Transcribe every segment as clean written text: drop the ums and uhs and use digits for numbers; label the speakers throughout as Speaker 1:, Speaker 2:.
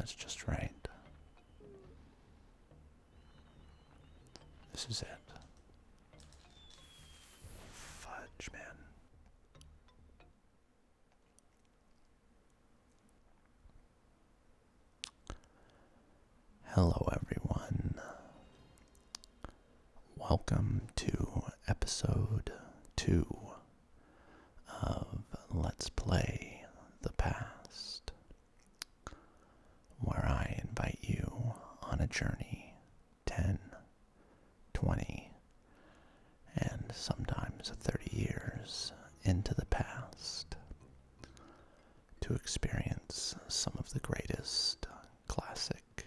Speaker 1: brightness just right. This is it. Fudge, man. Hello, everyone. Welcome to episode 2 of Let's Play the Past, where I invite you on a journey 10, 20, and sometimes 30 years into the past to experience some of the greatest classic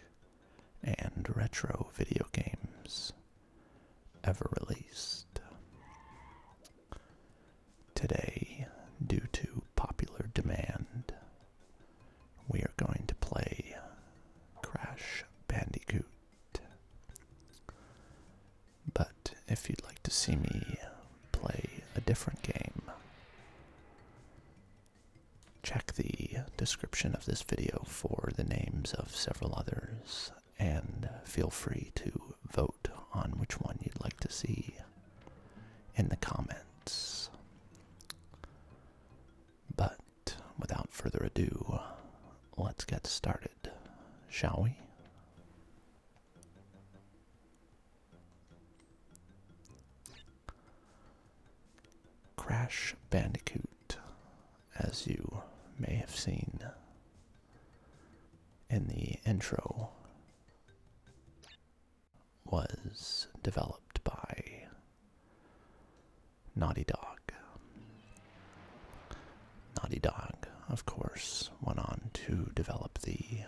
Speaker 1: and retro video games ever released. Today, due to popular demand, we are going to play Crash Bandicoot. But if you'd like to see me play a different game, check the description of this video for the names of several others, and feel free to vote on which one you'd like to see in the comments. But without further ado, let's get started, shall we? Crash Bandicoot, as you may have seen in the intro, was developed by Naughty Dog. Naughty Dog, of course, went on to develop the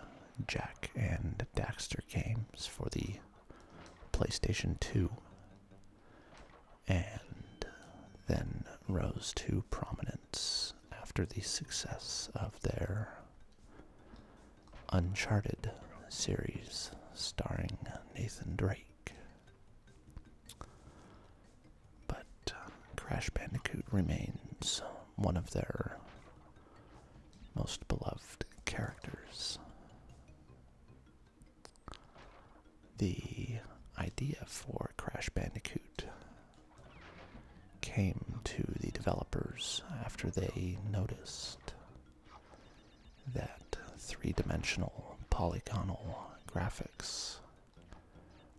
Speaker 1: Jak and Daxter games for the PlayStation 2, and then rose to prominence after the success of their Uncharted series starring Nathan Drake. But Crash Bandicoot remains one of their most beloved characters. The idea for Crash Bandicoot came to the developers after they noticed that three-dimensional polygonal graphics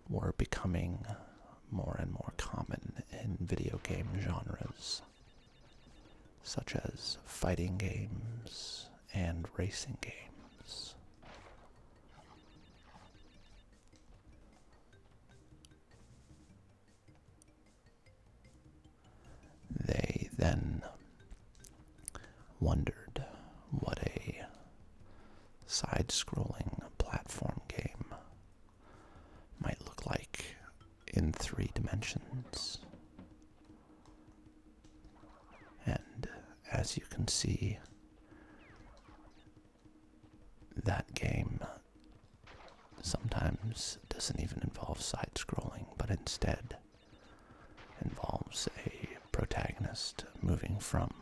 Speaker 1: were becoming more and more common in video game genres, such as fighting games and racing games. They then wondered what a side-scrolling platform game might look like in 3 dimensions. And as you can see, that game sometimes doesn't even involve side-scrolling, but instead involves a protagonist moving from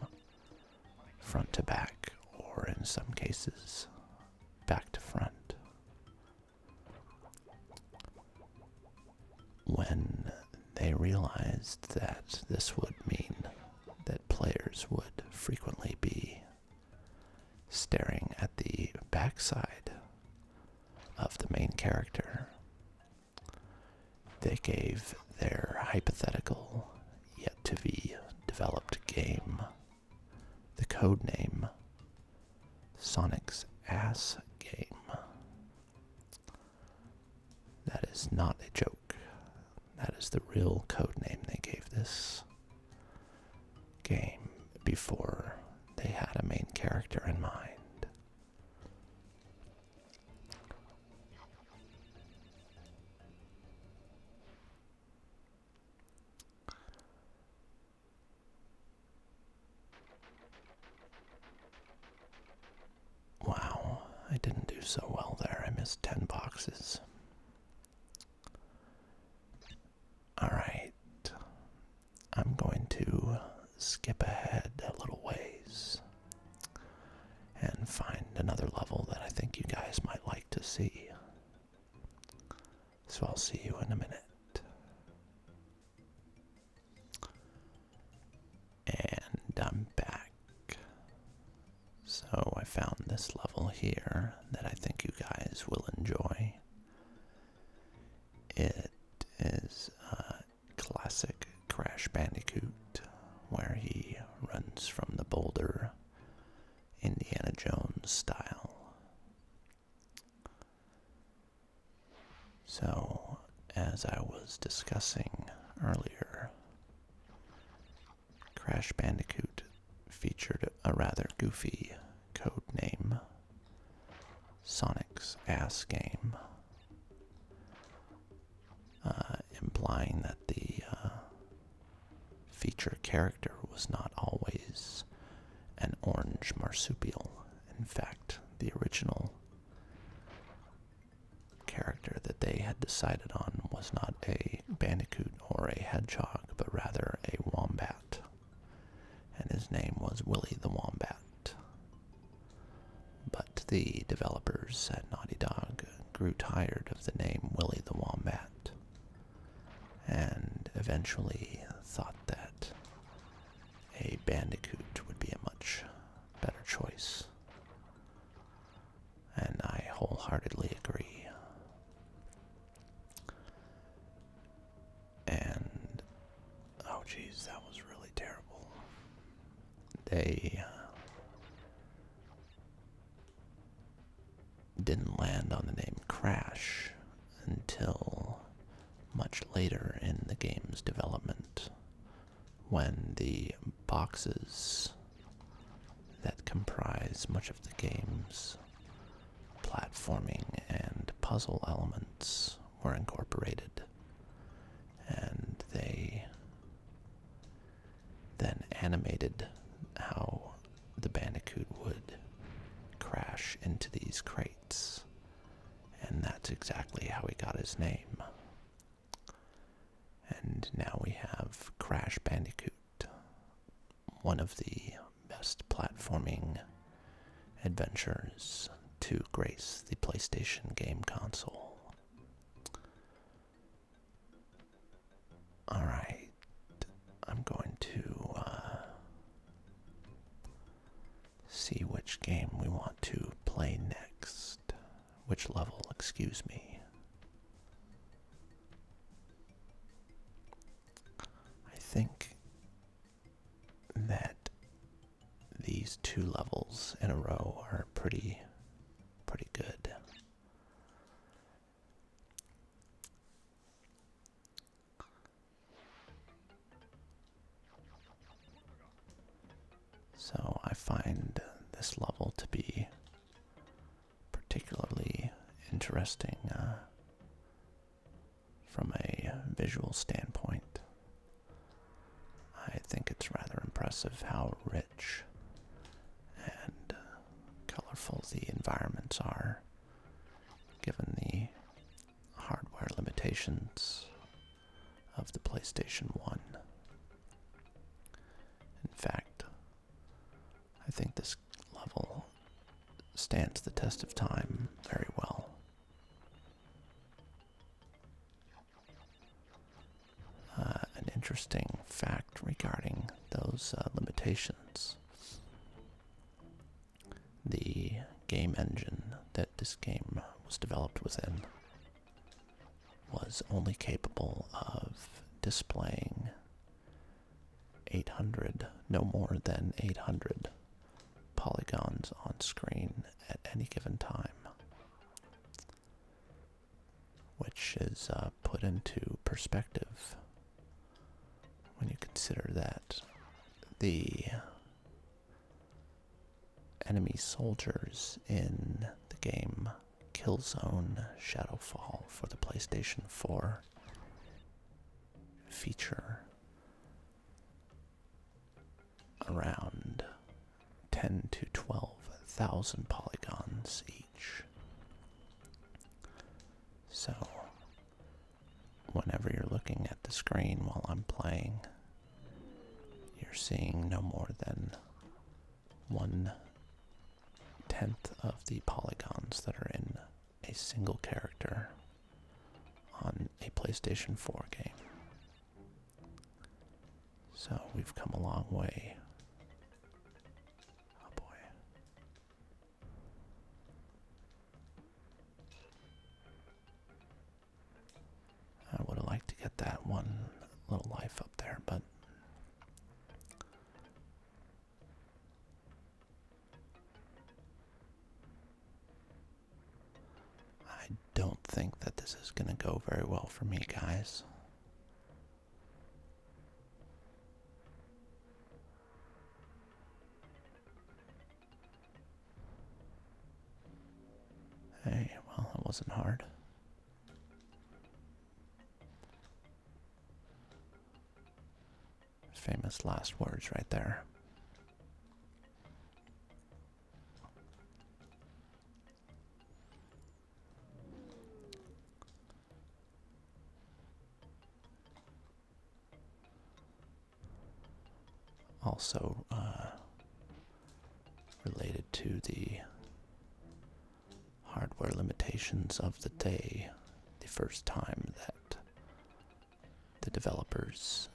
Speaker 1: front to back, or in some cases, back to front. When they realized that this would mean that players would frequently be staring at the backside of the main character, they gave their hypothetical, yet to be developed game the codename Sonic's Ass Game. That is not a joke. That is the real codename they gave this game before they had a main character in mind. Wow, I didn't do so well there. I missed 10 boxes. Alright, I'm going to skip ahead a little ways and find another level that I think you guys might like to see. So I'll see you in a minute. And I'm back. So I found this level here that I think you guys will enjoy. It is a classic Crash Bandicoot where he runs from the boulder, Indiana Jones style. So, as I was discussing earlier, Crash Bandicoot featured a rather goofy code name, Sonic's Ass Game, implying that the feature character was not always an orange marsupial. In fact, the original character that they had decided on was not a bandicoot or a hedgehog, but rather a wombat. And his name was Willy the Wombat. But the developers at Naughty Dog grew tired of the name Willy the Wombat and eventually thought that a bandicoot would be a much better choice. And I wholeheartedly agree. And, oh geez, that was really terrible. They didn't land on the name Crash until much later in the game's development, when the boxes that comprise much of the game's platforming and puzzle elements were incorporated, and they then animated how the Bandicoot would crash into these crates, and that's exactly how he got his name. And now we have Crash Bandicoot, one of the best platforming adventures to grace the PlayStation game console. Alright, I'm going to see which game we want to play next. Which level, excuse me. I think that these two levels in a row are pretty good. So I find this level to be particularly interesting from a visual standpoint. I think it's rather impressive how rich and colorful the environments are, given the hardware limitations of the PlayStation 1. In fact, I think this level stands the test of time very well. An interesting fact regarding those limitations: the game engine that this game was developed within was only capable of displaying 800, no more than 800 polygons on screen at any given time, which is put into perspective when you consider that the enemy soldiers in the game Killzone Shadowfall for the PlayStation 4 feature around 10 to 12,000 polygons each. So, whenever you're looking at the screen while I'm playing, you're seeing no more than 1/10 of the polygons that are in a single character on a PlayStation 4 game. So we've come a long way. Oh boy. I would have liked to get that one little life up there, but I don't think that this is going to go very well for me, guys. Hey, well, it wasn't hard. Famous last words right there. Also, related to the hardware limitations of the day, the first time that the developers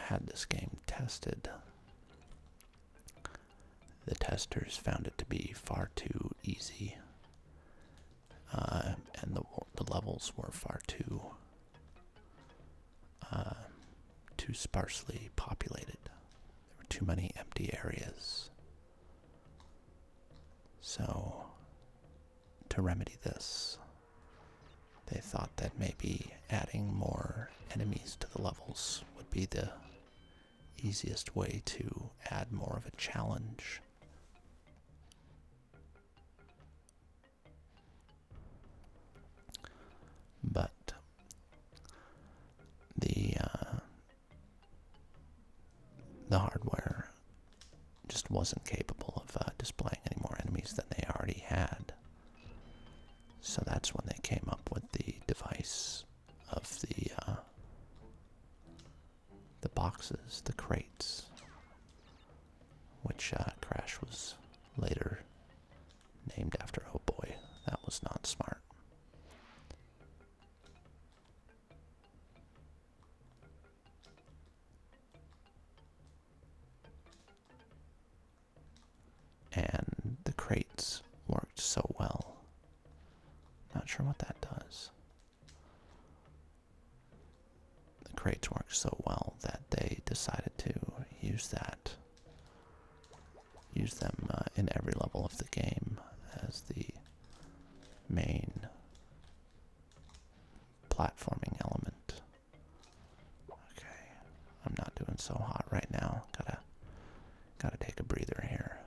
Speaker 1: had this game tested, the testers found it to be far too easy, and the levels were far too sparsely populated. There were too many empty areas. So, to remedy this, they thought that maybe adding more enemies to the levels would be the easiest way to add more of a challenge. But the hardware just wasn't capable of displaying any more enemies than they already had. So that's when they came up with the device of the boxes, the crates, which Crash was later named after. Oh boy, that was not smart. And the crates worked so well. Not sure what that does. The crates worked so well that they decided to use them in every level of the game as the main platforming element. Okay, I'm not doing so hot right now. Gotta take a breather here.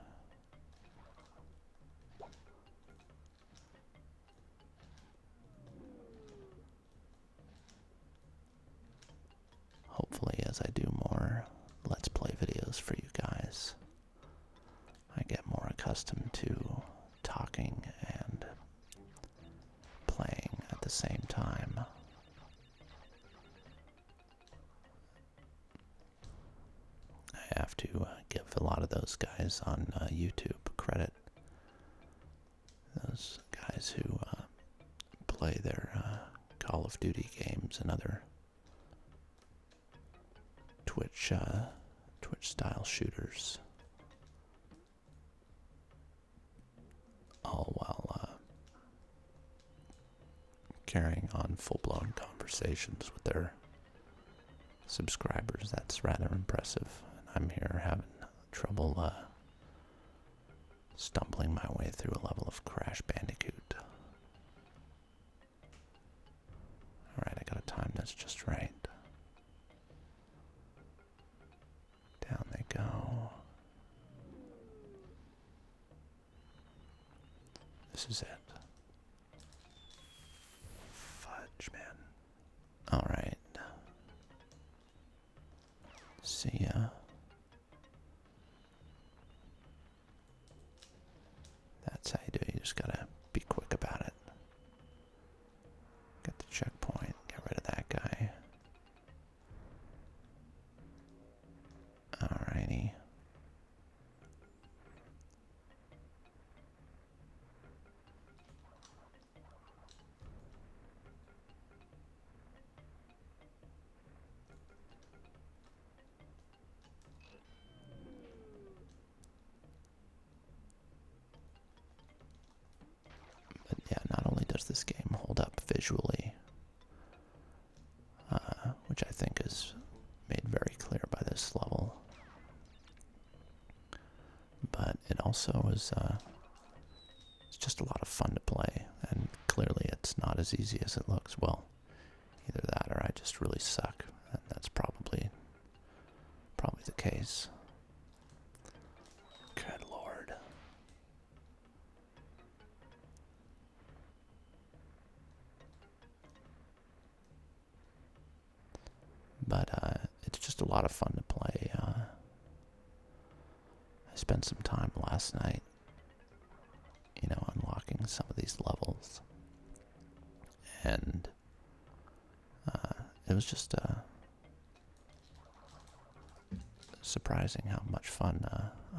Speaker 1: Hopefully, as I do more Let's Play videos for you guys, I get more accustomed to talking and playing at the same time. I have to give a lot of those guys on YouTube credit. Those guys who play their Call of Duty games and other Twitch style shooters, all while carrying on full-blown conversations with their subscribers. That's rather impressive. And I'm here having trouble stumbling my way through a level of Crash Bandicoot. Alright, I got a time that's just right. Down they go. This is it. Fudge, man. Alright. See ya. That's how you do it. You just gotta be quick about it. Get the checkpoint. Get rid of that guy. does this game hold up visually, which I think is made very clear by this level. But it also is it's just a lot of fun to play, and clearly it's not as easy as it looks. Well, either that or I just really suck, and that's probably the case. Good lord. But it's just a lot of fun to play. I spent some time last night, you know, unlocking some of these levels, and it was just surprising how much fun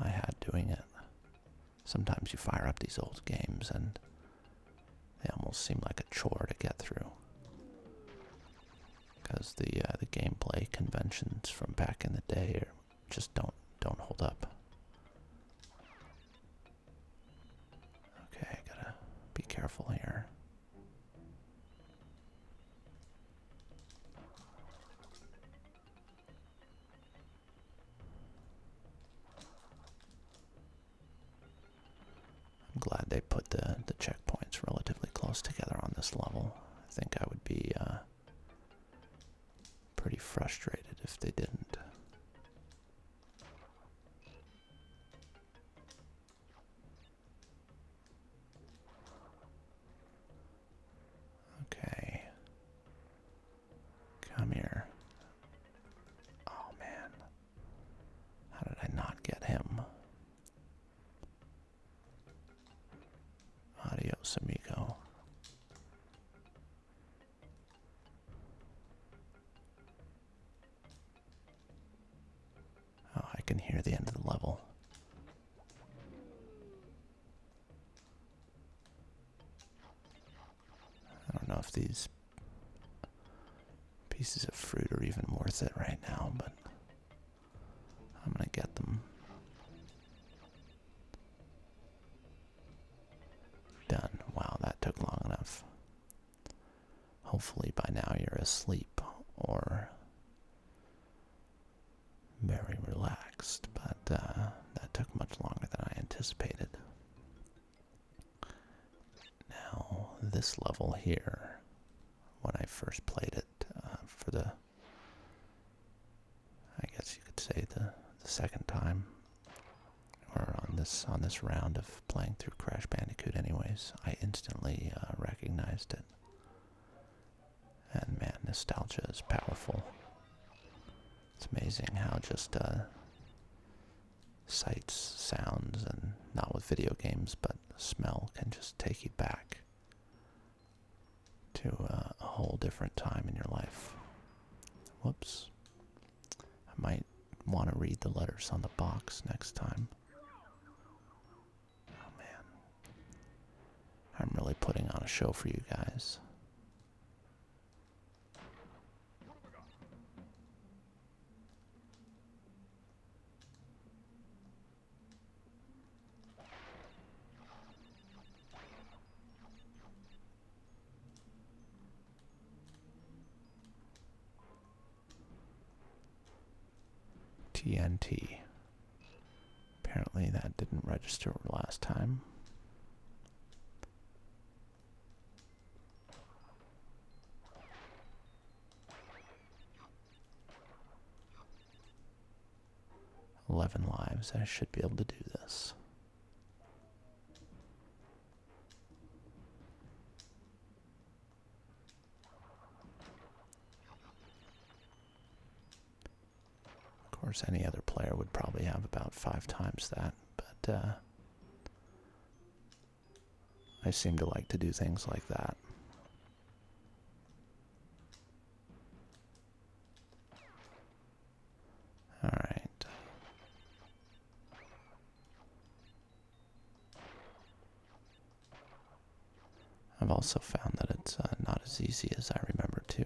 Speaker 1: I had doing it. Sometimes you fire up these old games and they almost seem like a chore to get through, because the gameplay conventions from back in the day just don't hold up. Okay, I gotta be careful here. I'm glad they put the checkpoints relatively close together on this level. I think I would be pretty frustrated if they didn't. Okay. Come here. Oh man. How did I not get him? Adios, amigo. Oh, I can hear the end of the level. I don't know if these pieces of fruit are even worth it right now, but I'm gonna get them. Done. Wow, that took long enough. Hopefully by now you're asleep or very relaxed, but that took much longer than I anticipated. Now, this level here, when I first played it for the, I guess you could say the second time, or on this round of playing through Crash Bandicoot anyways, I instantly recognized it. And man, nostalgia is powerful. It's amazing how just sights, sounds, and not with video games, but smell can just take you back to a whole different time in your life. Whoops. I might want to read the letters on the box next time. Oh man. I'm really putting on a show for you guys. TNT. Apparently that didn't register last time. "11 lives. I should be able to do this." Of course, any other player would probably have about 5 times that, but I seem to like to do things like that. Alright. I've also found that it's not as easy as I remember to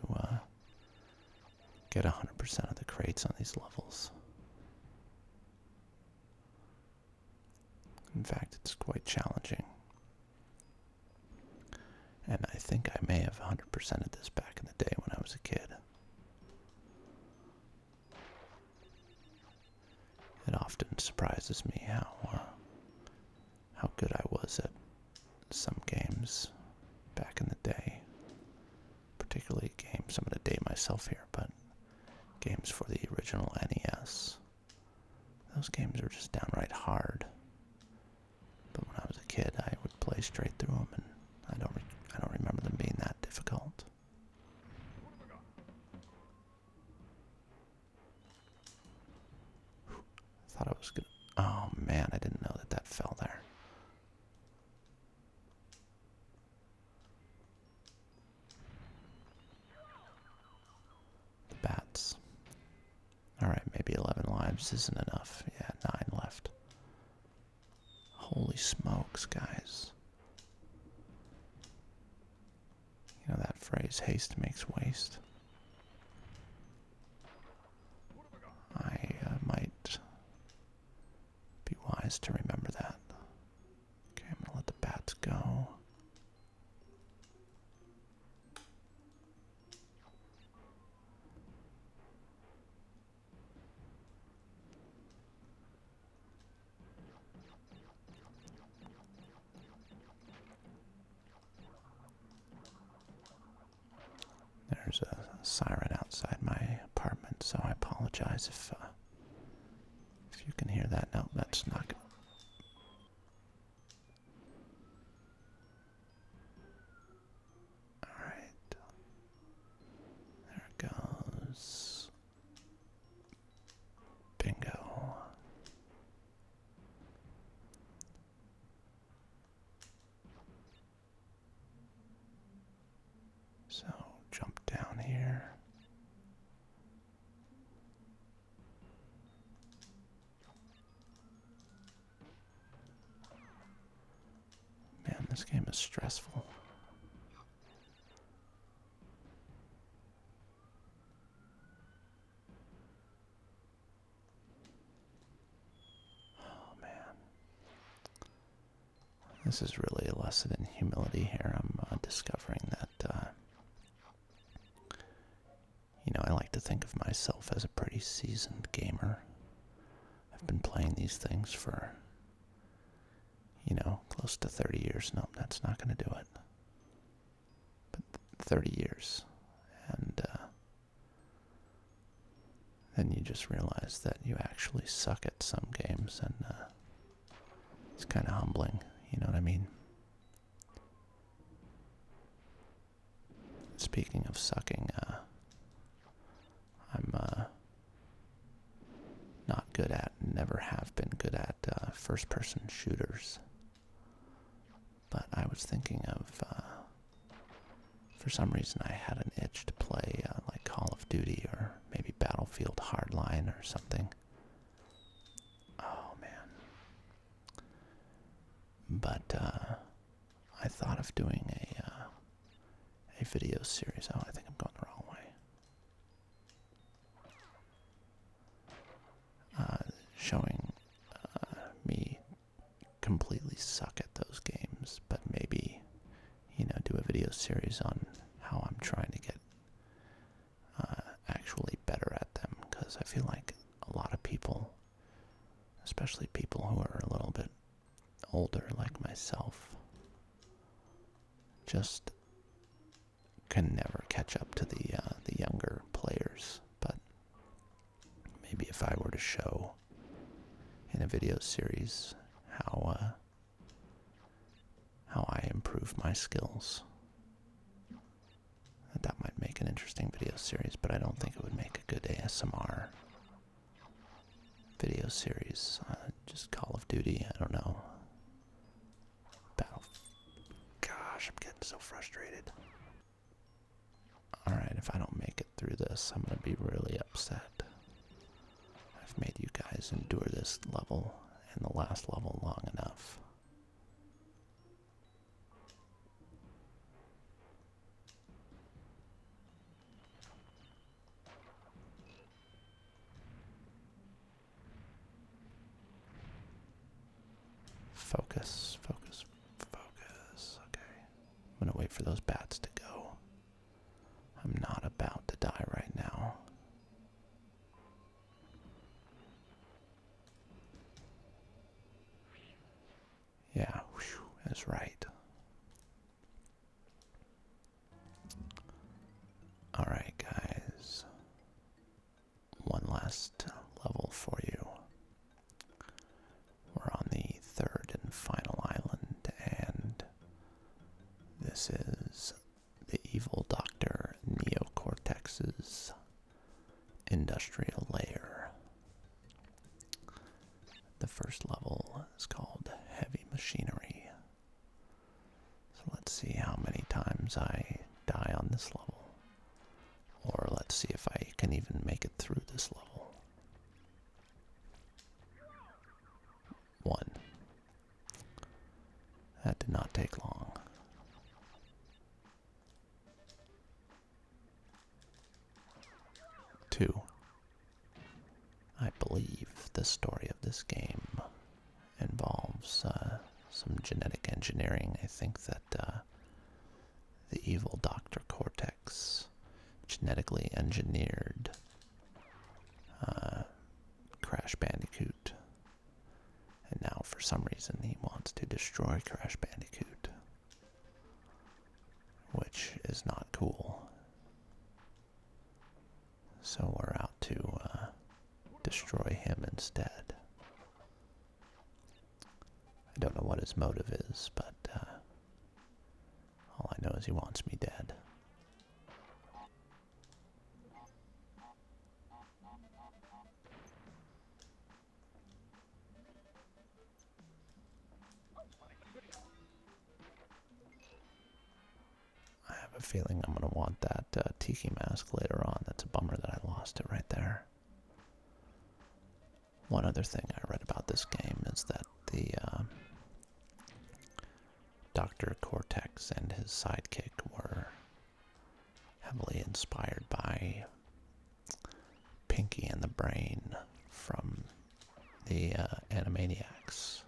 Speaker 1: get 100% of the crates on these levels. In fact, it's quite challenging. And 100%ed this back in the day when I was a kid. It often surprises me how good I was at some games back in the day. Particularly games, I'm going to date myself here, but games for the original NES. Those games are just downright hard. But when I was a kid, I would play straight through them, and I don't remember them being that difficult. I thought I was gonna. Oh man, I didn't know that fell there. The bats. Alright, maybe 11 lives isn't enough. Yeah, 9 left. Holy smokes, guys. You know that phrase, haste makes waste? I might be wise to remember that. Okay, I'm gonna let the bats go. There's a siren outside my apartment, so I apologize if you can hear that. No, that's not good. Alright. There it goes. Bingo. So, jump down here. Man, this game is stressful. Oh man. This is really a lesson in humility here. I'm discovering that I like to think of myself as a pretty seasoned gamer. I've been playing these things for, close to 30 years. No, that's not going to do it. But 30 years. And then you just realize that you actually suck at some games, and it's kind of humbling, you know what I mean? Speaking of sucking, I'm not good at, never have been good at first-person shooters. But I was thinking of, for some reason I had an itch to play like Call of Duty or maybe Battlefield Hardline or something. Oh man. But I thought of doing a video series. Oh, I think I'm going the wrong way. Showing me completely suck at those games, but maybe, do a video series on how I'm trying to get actually better at them, because I feel like a lot of people, especially people who are a little bit older like myself, just can never catch up to the younger players. But maybe if I were to show in a video series how I improve my skills, that might make an interesting video series, but I don't think it would make a good ASMR video series. Just Call of Duty, I don't know. Gosh, I'm getting so frustrated. Alright, if I don't make it through this, I'm gonna be really upset. I've made you guys endure this level and the last level long enough. Focus, focus, focus. Okay. I'm gonna wait for those bats to go. whew, is right. Alright, guys. One last level for you. We're on the third and final island, and this is the evil Dr. Neocortex's industrial lair. The first level is called Heavy Machinery. So let's see how many times I die on this level. Or let's see if I can even make it through this level. 1. That did not take long. 2. I believe the story of this game involves some genetic engineering. I think that the evil Dr. Cortex genetically engineered Crash Bandicoot, and now for some reason he wants to destroy Crash Bandicoot, which is not cool. So we're out to destroy him instead. I don't know what his motive is, but all I know is he wants me dead. I have a feeling I'm going to want that tiki mask later on. That's a bummer that I lost it right there. One other thing I read about this game is that the Dr. Cortex and his sidekick were heavily inspired by Pinky and the Brain from the Animaniacs,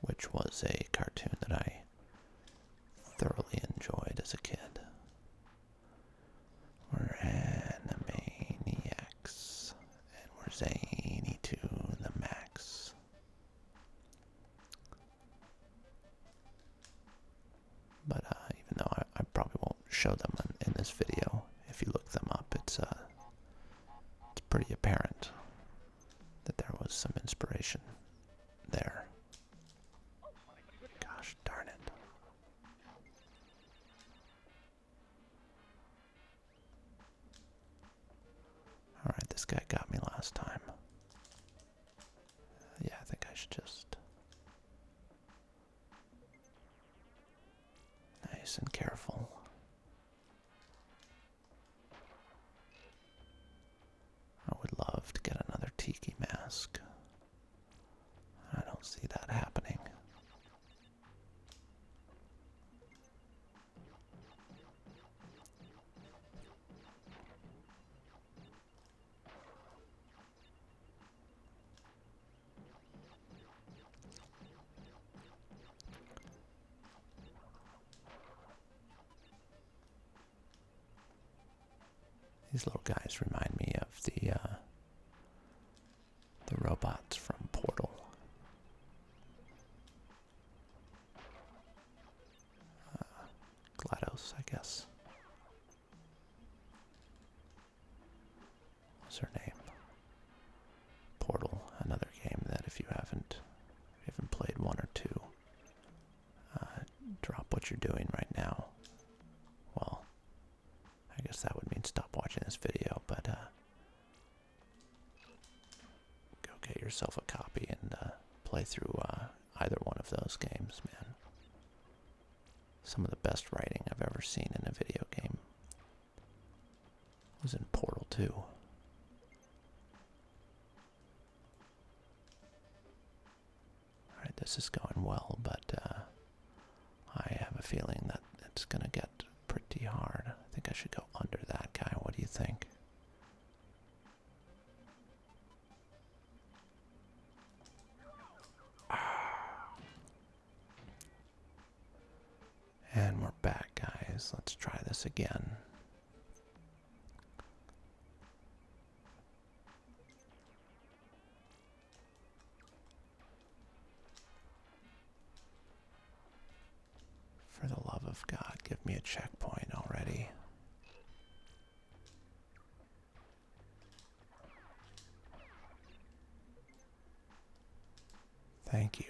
Speaker 1: which was a cartoon that I thoroughly enjoyed as a kid. We're Animaniacs, and we're zany to the max. But even though I probably won't show them in this video, if you look them up, it's pretty apparent that there was some inspiration there. Gosh darn it. Alright, this guy got me last time. Yeah, I think I should just... nice and careful. I would love to get another tiki mask. I don't see that happening. These little guys remind me of the robots from Portal. GLaDOS, I guess. What's her name? Portal, another game that if you haven't played 1 or 2, drop what you're doing right now. Well, I guess that would mean stop watching this video, but go get yourself a copy and play through either one of those games, man. Some of the best writing I've ever seen in a video game was in Portal 2. Alright, this is going well, but I have a feeling that it's gonna get pretty hard. I think I should go under that guy. What do you think? And we're back, guys. Let's try this again. of. God, give me a checkpoint already. Thank you.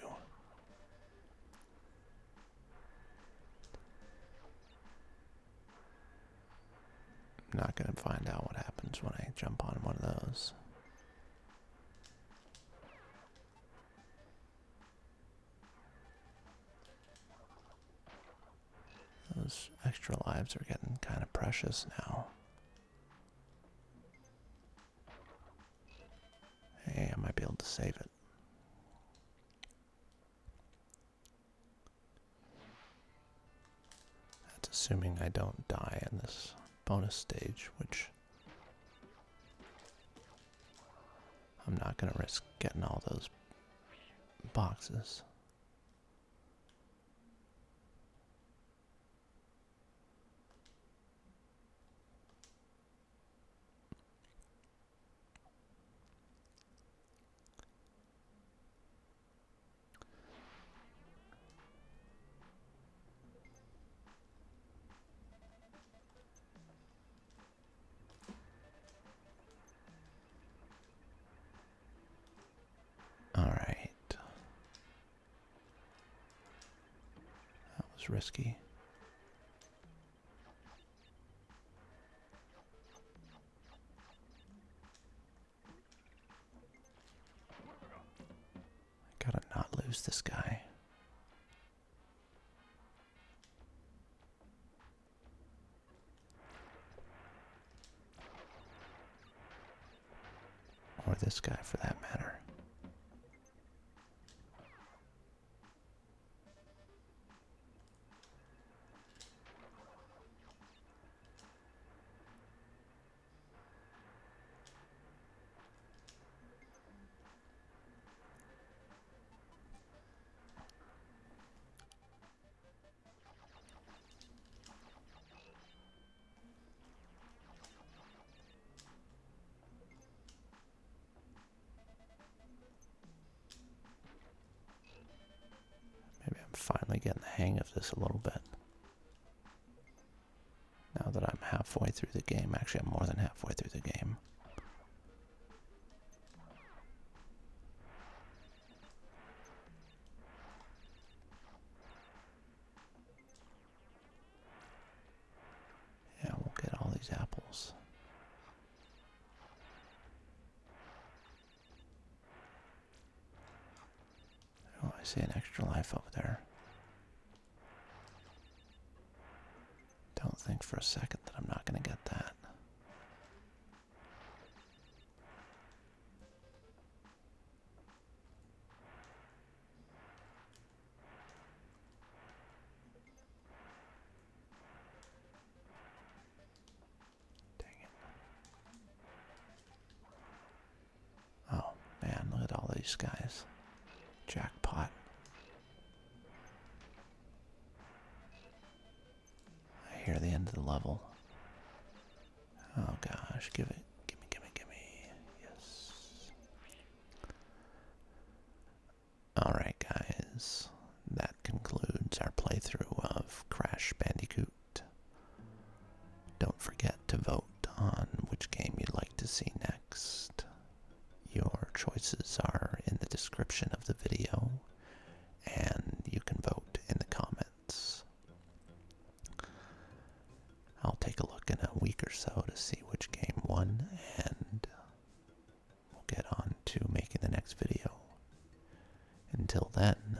Speaker 1: I'm not going to find out what happens when I jump on one of those. Those extra lives are getting kind of precious now. Hey, I might be able to save it. That's assuming I don't die in this bonus stage, which I'm not going to risk getting all those boxes. Alright. That was risky. I gotta not lose this guy. Or this guy for that matter. Maybe I'm finally getting the hang of this a little bit. Now that I'm halfway through the game. Actually, I'm more than halfway through the game. Yeah, we'll get all these apples. Oh, I see an extra life over there. Don't think for a second that I'm not going to get that. Dang it. Oh, man, look at all these guys. Jackpot. I hear the end of the level. Oh gosh, give it. Gimme, gimme, gimme. Yes. Alright guys, that concludes our playthrough of Crash Bandicoot. Don't forget to vote on which game you'd like to see next. Your choices are in the description of the video, and you can vote in the comments. I'll take a look in a week or so to see which game won, and we'll get on to making the next video. Until then,